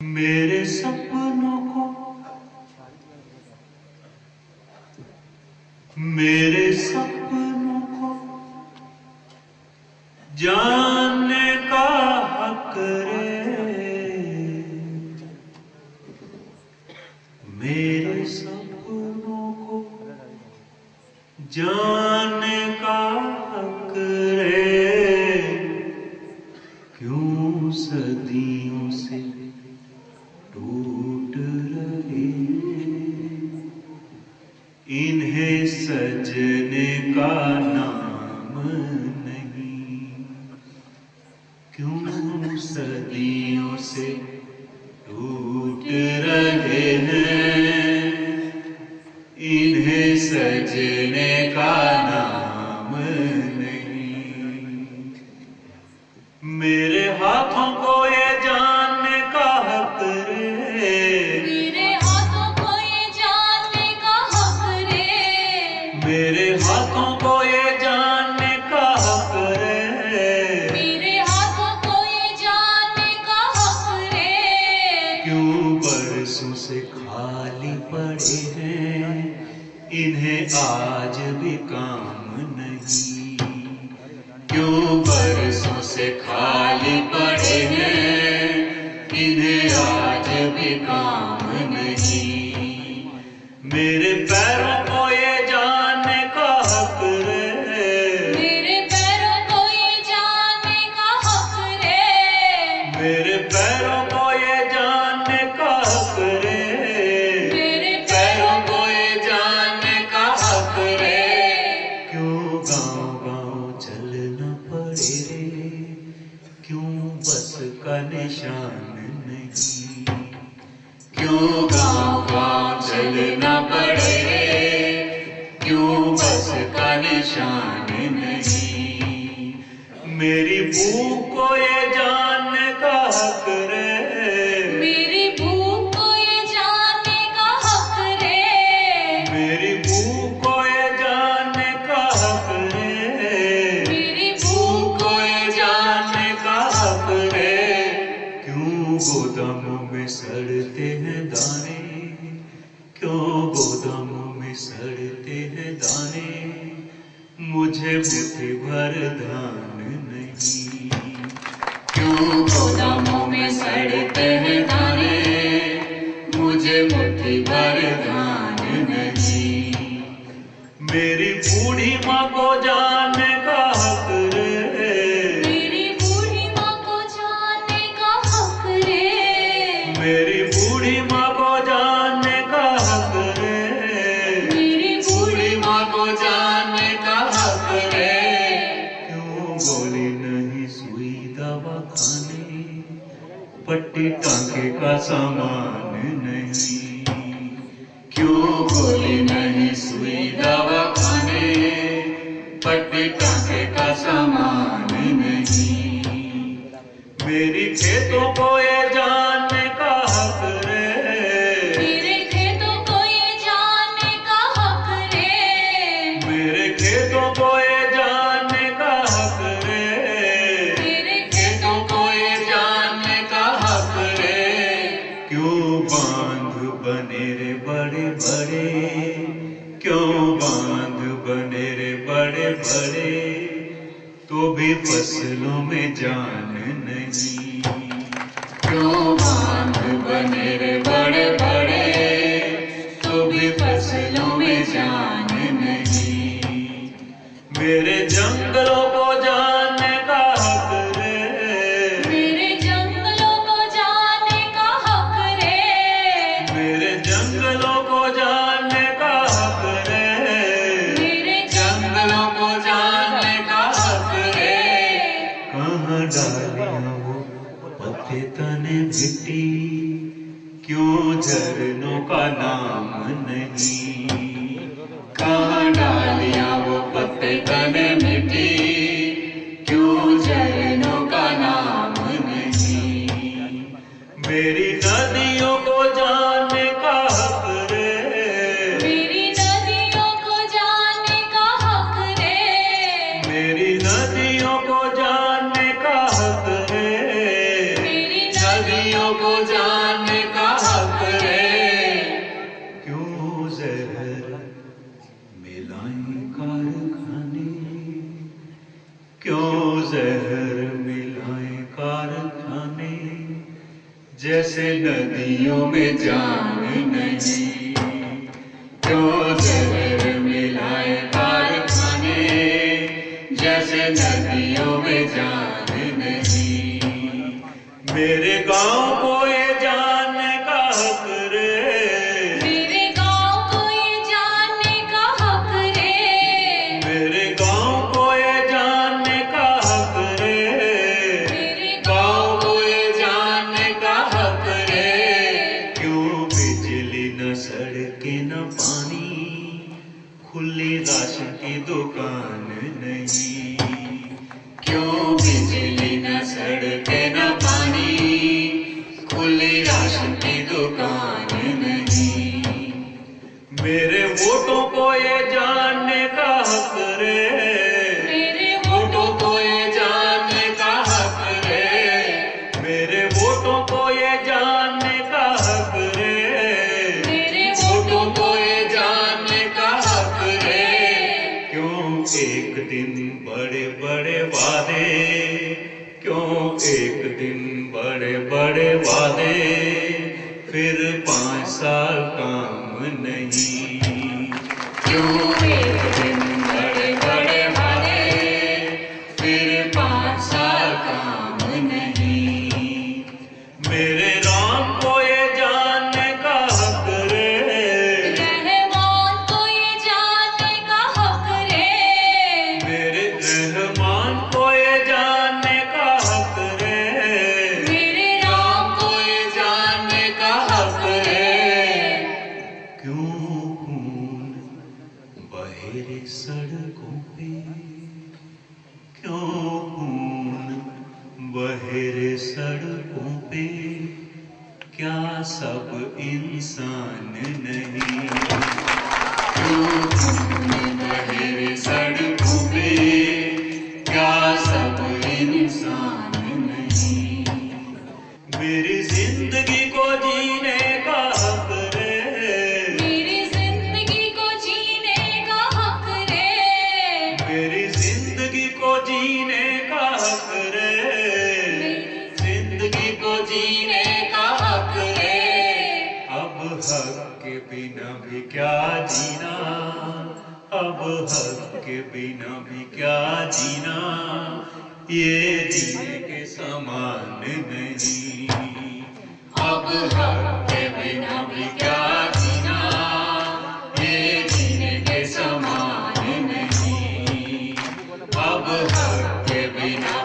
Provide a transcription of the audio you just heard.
मेरे सपनों को, मेरे सपनों को जानने का हक रे, मेरे सपनों को जानने का हक रे, क्यों सदियों से टूट रहे इन्हें सजने का नाम नहीं, क्यों सदियों से टूट रहे हैं इन्हें सजने का नाम नहीं। मेरे हाथों को ये जानने का हक रे, मेरे हाथों को ये जानने का हक रे, मेरे हाथों को ये जानने का हक रे, मेरे हाथों को ये जानने का हक रे, क्यों बरसों से खाली पड़े हैं इन्हें आज भी काम नहीं, क्यों बरसों से खाली पड़े हैं इन्हें आज भी काम नहीं। मेरे पैरों को ये जानने का हक रे, मेरे पैरों को ये जानने का हक रे, मेरे पैरों को ये जानने का हक रे, मेरे पैरों को ये जानने का हक रे, क्यों गाँव-गाँव चलना पड़े रे, क्यों बस का निशान नहीं, क्यों गाँव-गाँव चलना पड़े रे, क्यों बस का निशान नहीं। मेरी भूख को ये जानने का हक रे, मेरी भूख को ये जानने का हक रे, मेरी भूख को ये जानने का हक रे, मेरी भूख को ये जानने का हक रे, क्यों गोदामों में सड़ते हैं दाने, क्यों गोदामों में सड़ते हैं दाने, मुझे मुट्ठी भर धान नहीं, क्यों गोदामों में सड़ते हैं दाने, मुझे मुट्ठी भर धान नहीं। मेरी बूढ़ी माँ को जानने का हक रे, मेरी बूढ़ी माँ को जानने का हक रे, मेरी बूढ़ी माँ को जानने का हक रे, मेरी बूढ़ी माँ को जानने का हक रे, क्यों गोली नहीं सुई दवा खाने, पट्टी टांके का सामान नहीं, क्यों गोली नहीं सुई दवा खाने, पट्टी टांके का सामान नहीं। मेरी खेतों को ये जानने का हक रे, मेरे खेतों को ये जानने का हक रे, मेरे खेतों को ये जानने का हक रे, मेरे खेतों को ये जानने का हक रे, क्यों बांध बने रे बड़े बड़े, क्यों बांध बने रे बड़े बड़े, तो भी फसलों में जान नहीं, क्यों बांध बने रे बड़े बड़े, तो भी फसलों में जान नहीं। मेरे जंगलों को जानने का हक रे, मेरे जंगलों को जानने का हक रे, मेरे जंगलों को जानने का हक रे, मेरे जंगलों को जानने का हक रे, कहाँ डालियाँ वो पत्ते तने मिट्टी, क्यों झरनों का नाम नहीं, कहाँ डालियाँ वो पत्ते तने मिट्टी, क्यों झरनों का नाम नहीं। मेरी नदियों को जानने का हक रे, मेरी नदियों को जानने का हक रे, मेरी नदियों को जानने का हक रे, मेरी नदियों को जानने नदियों में जान नहीं, क्यों जहर मिलाए कारखाने, जैसे नदियों में जान नहीं। मेरे गांव को ये जानने का हक रे, मेरे गांव को ये जानने का हक रे, मेरे गांव को ये जानने का हक रे, मेरे गांव को ये जानने का हक रे। क्यों बिजली न सड़के न पानी, खुली राशन की दुकान नहीं, क्यों बिजली न सड़के न पानी, खुली राशन की दुकान नहीं। मेरे वोटों को ये जानने का हक रे, मेरे वोटों को ये जानने का हक रे, मेरे वोटों को ये जानने का हक रे, मेरे वोटों को ये जानने का हक रे। क्यों एक दिन बड़े बड़े वादे, क्यों एक दिन बड़े बड़े वादे, फिर 5 साल काम नहीं। क्यों एक दिन बड़े बड़े वादे, फिर 5 साल काम नहीं। मेरे राम को ये जानने का हक रे, रहमान को ये जानने का हक रे, मेरे रहमान को ये जानने का हक रे, मेरे राम को ये जानने का हक रे। क्यों खून बहे रे सड़कों पे, क्यों खून बहे रे सड़कों पे, क्या सब इंसान नहीं। क्यों खून बहे रे सड़कों पे, क्या सब इंसान नहीं। मेरी जिंदगी को जीने का हक रे, मेरी जिंदगी को जीने का हक रे, मेरी जिंदगी को जीने का हक रे, जिंदगी को जीने का हक रे। अब हक के बिना भी क्या जीना, अब हक के बिना भी क्या जीना, ये जीने के समान नहीं। अब हक के बिना भी क्या जीना, ये जीने के समान नहीं। अब हक के बिना